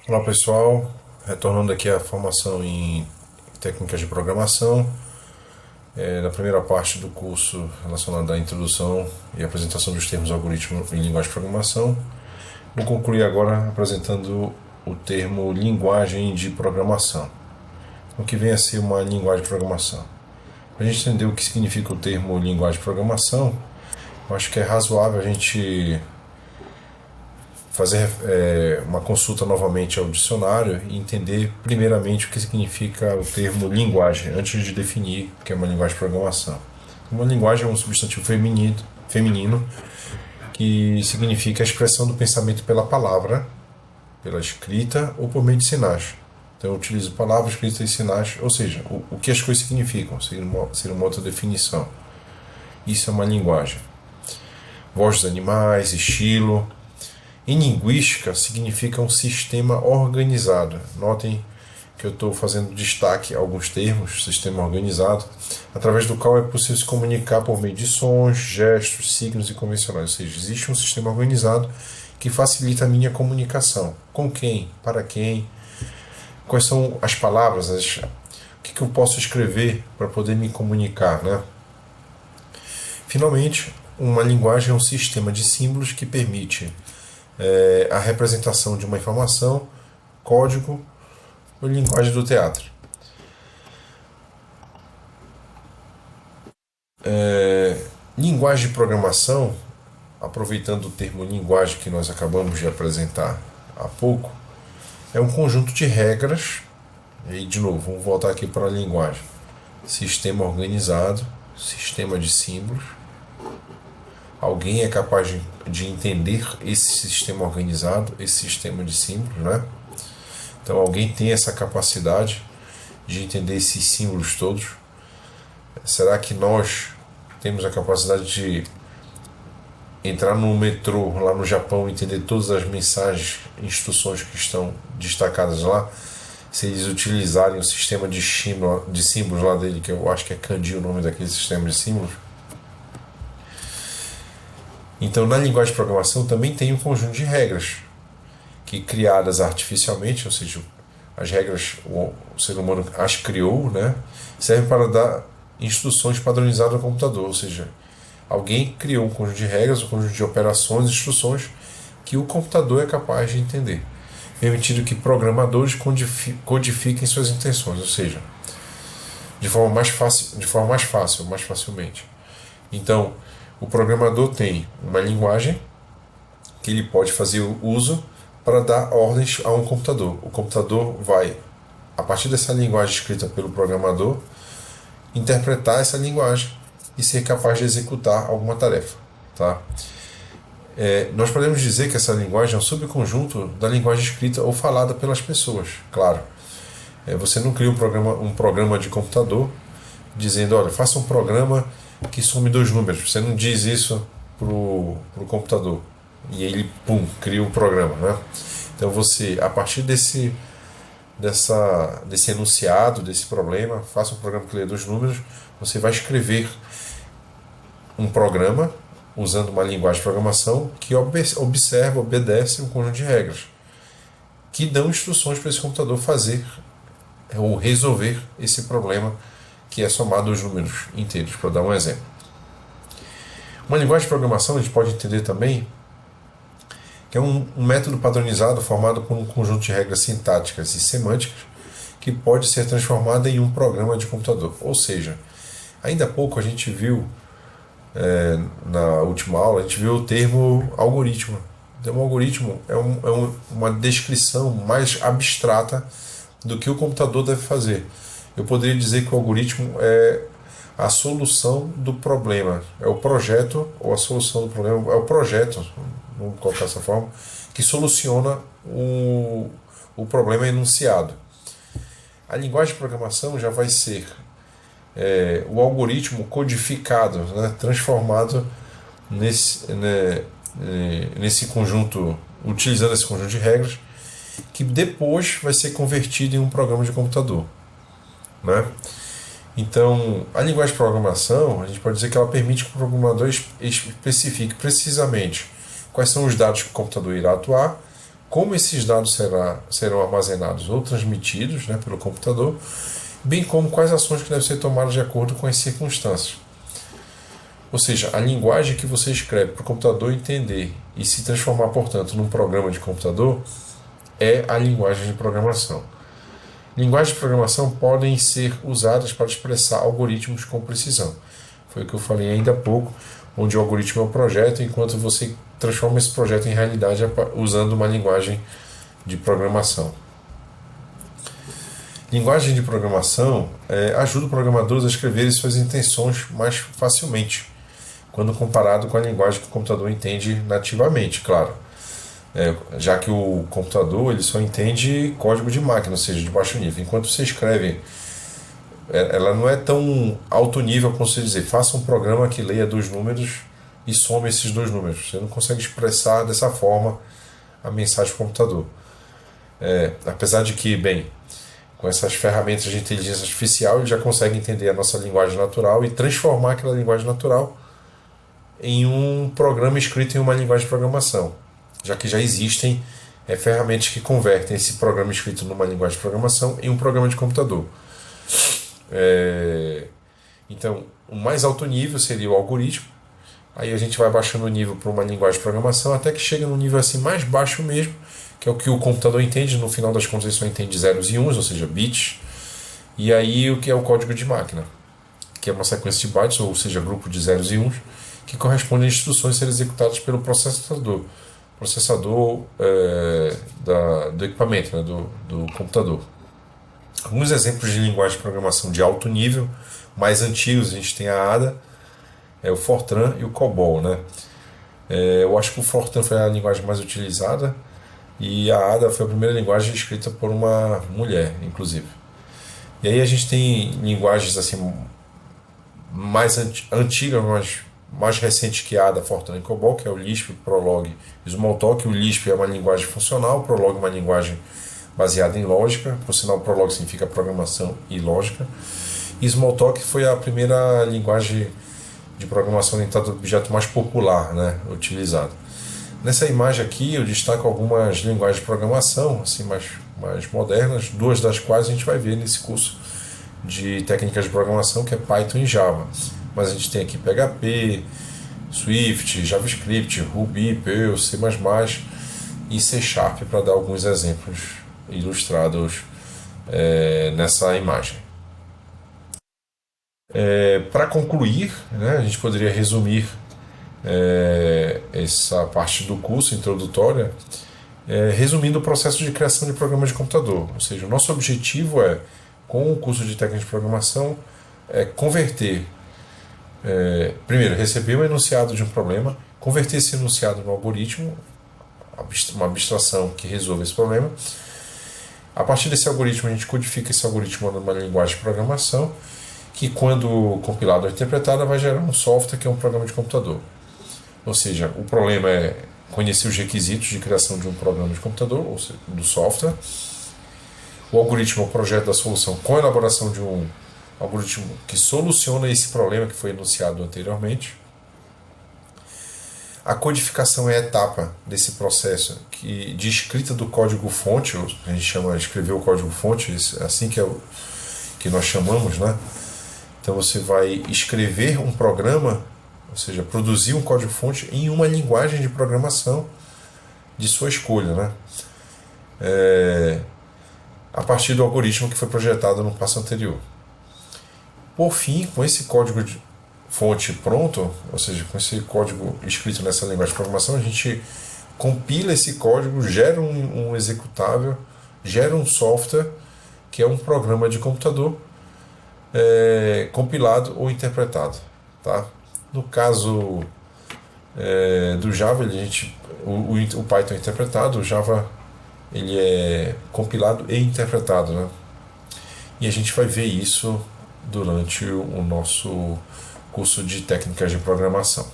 Olá pessoal, retornando aqui à formação em técnicas de programação, na primeira parte do curso relacionado à introdução e apresentação dos termos algoritmo em linguagem de programação. Vou concluir agora apresentando o termo linguagem de programação, o que vem a ser uma linguagem de programação. Para a gente entender o que significa o termo linguagem de programação, eu acho que é razoável a gente fazer uma consulta novamente ao dicionário e entender primeiramente o que significa o termo linguagem, antes de definir o que é uma linguagem de programação. Uma linguagem é um substantivo feminino que significa a expressão do pensamento pela palavra, pela escrita ou por meio de sinais. Então eu utilizo palavras, escrita e sinais, ou seja, o que as coisas significam, seria uma outra definição. Isso é uma linguagem. Voz dos animais, estilo. Em linguística, significa um sistema organizado. Notem que eu estou fazendo destaque a alguns termos, sistema organizado, através do qual é possível se comunicar por meio de sons, gestos, signos e convencionais. Ou seja, existe um sistema organizado que facilita a minha comunicação. Com quem? Para quem? Quais são as palavras? O que eu posso escrever para poder me comunicar, né? Finalmente, uma linguagem é um sistema de símbolos que permite a representação de uma informação, código ou linguagem do teatro. Linguagem de programação, aproveitando o termo linguagem que nós acabamos de apresentar há pouco, é um conjunto de regras, e de novo, vamos voltar aqui para a linguagem. Sistema organizado, sistema de símbolos. Alguém é capaz de entender esse sistema organizado, esse sistema de símbolos, né? Então alguém tem essa capacidade de entender esses símbolos todos. Será que nós temos a capacidade de entrar no metrô lá no Japão e entender todas as mensagens, instruções que estão destacadas lá? Se eles utilizarem o sistema de símbolos lá dele, que eu acho que é kanji o nome daquele sistema de símbolos. Então, na linguagem de programação também tem um conjunto de regras que, criadas artificialmente, ou seja, as regras o ser humano as criou, né, servem para dar instruções padronizadas ao computador, ou seja, alguém criou um conjunto de regras, um conjunto de operações, instruções que o computador é capaz de entender, permitindo que programadores codifiquem suas intenções, ou seja, de forma mais fácil, mais facilmente. Então, o programador tem uma linguagem que ele pode fazer uso para dar ordens a um computador. O computador vai, a partir dessa linguagem escrita pelo programador, interpretar essa linguagem e ser capaz de executar alguma tarefa. Tá? Nós podemos dizer que essa linguagem é um subconjunto da linguagem escrita ou falada pelas pessoas. Claro, você não cria um programa de computador dizendo, olha, faça um programa que some 2 números. Você não diz isso pro computador e ele, pum, cria um programa, né? Então você, a partir desse enunciado, desse problema, faça um programa que lê 2 números, você vai escrever um programa usando uma linguagem de programação que obedece um conjunto de regras que dão instruções para esse computador fazer ou resolver esse problema que é somar 2 números inteiros, para dar um exemplo. Uma linguagem de programação a gente pode entender também que é um método padronizado formado por um conjunto de regras sintáticas e semânticas que pode ser transformado em um programa de computador. Ou seja, ainda há pouco a gente viu, na última aula, a gente viu o termo algoritmo. Então, um algoritmo é uma descrição mais abstrata do que o computador deve fazer. Eu poderia dizer que o algoritmo é a solução do problema, é o projeto, ou a solução do problema é o projeto, vamos colocar dessa forma, que soluciona o problema enunciado. A linguagem de programação já vai ser o algoritmo codificado, né, transformado nesse conjunto, utilizando esse conjunto de regras, que depois vai ser convertido em um programa de computador, né? Então, a linguagem de programação, a gente pode dizer que ela permite que o programador especifique precisamente quais são os dados que o computador irá atuar, como esses dados serão armazenados ou transmitidos, né, pelo computador, bem como quais ações que devem ser tomadas de acordo com as circunstâncias. Ou seja, a linguagem que você escreve para o computador entender e se transformar, portanto, num programa de computador é a linguagem de programação. Linguagens de programação podem ser usadas para expressar algoritmos com precisão. Foi o que eu falei ainda há pouco, onde o algoritmo é o projeto, enquanto você transforma esse projeto em realidade usando uma linguagem de programação. Linguagem de programação ajuda o programador a escrever suas intenções mais facilmente, quando comparado com a linguagem que o computador entende nativamente, claro. Já que o computador ele só entende código de máquina, ou seja, de baixo nível. Enquanto você escreve, ela não é tão alto nível como você dizer, faça um programa que leia 2 números e some esses 2 números. Você não consegue expressar dessa forma a mensagem do computador. Apesar de que, bem, com essas ferramentas de inteligência artificial, ele já consegue entender a nossa linguagem natural e transformar aquela linguagem natural em um programa escrito em uma linguagem de programação, já que já existem ferramentas que convertem esse programa escrito numa linguagem de programação em um programa de computador. Então, o mais alto nível seria o algoritmo, aí a gente vai baixando o nível para uma linguagem de programação até que chega no nível assim mais baixo mesmo, que é o que o computador entende. No final das contas ele só entende zeros e uns, ou seja, bits, e aí o que é o código de máquina, que é uma sequência de bytes, ou seja, grupo de zeros e uns, que corresponde a instruções a serem executadas pelo processador do equipamento, né, do computador. Alguns exemplos de linguagem de programação de alto nível, mais antigos, a gente tem a Ada, o Fortran e o COBOL. Né? Eu acho que o Fortran foi a linguagem mais utilizada e a Ada foi a primeira linguagem escrita por uma mulher, inclusive. E aí a gente tem linguagens assim mais antigas, mais recentes que a Ada, Fortran e COBOL, que é o Lisp, o Prolog e o Smalltalk. O Lisp é uma linguagem funcional, o Prolog é uma linguagem baseada em lógica, por sinal, Prolog significa programação e lógica. E Smalltalk foi a primeira linguagem de programação orientada a objeto mais popular, né, utilizada. Nessa imagem aqui eu destaco algumas linguagens de programação assim, mais modernas, 2 das quais a gente vai ver nesse curso de técnicas de programação, que é Python e Java. Mas a gente tem aqui PHP, Swift, JavaScript, Ruby, Perl, C++ e C Sharp, para dar alguns exemplos ilustrados nessa imagem. Para concluir, né, a gente poderia resumir essa parte do curso introdutória resumindo o processo de criação de programa de computador. Ou seja, o nosso objetivo com o curso de técnica de programação, converter, primeiro, receber um enunciado de um problema, converter esse enunciado no algoritmo, uma abstração que resolva esse problema. A partir desse algoritmo, a gente codifica esse algoritmo numa linguagem de programação, que quando compilado ou interpretada vai gerar um software que é um programa de computador. Ou seja, o problema é conhecer os requisitos de criação de um programa de computador, ou seja, do software. O algoritmo é o projeto da solução com a elaboração de um algoritmo que soluciona esse problema que foi enunciado anteriormente. A codificação é a etapa desse processo de escrita do código-fonte, a gente chama de escrever o código-fonte, assim que nós chamamos, né? Então você vai escrever um programa, ou seja, produzir um código-fonte em uma linguagem de programação de sua escolha, né? A partir do algoritmo que foi projetado no passo anterior. Por fim, com esse código-fonte pronto, ou seja, com esse código escrito nessa linguagem de programação, a gente compila esse código, gera um executável, gera um software, que é um programa de computador, compilado ou interpretado. Tá? No caso do Java, o Python é interpretado, o Java ele é compilado e interpretado, né? E a gente vai ver isso durante o nosso curso de técnicas de programação.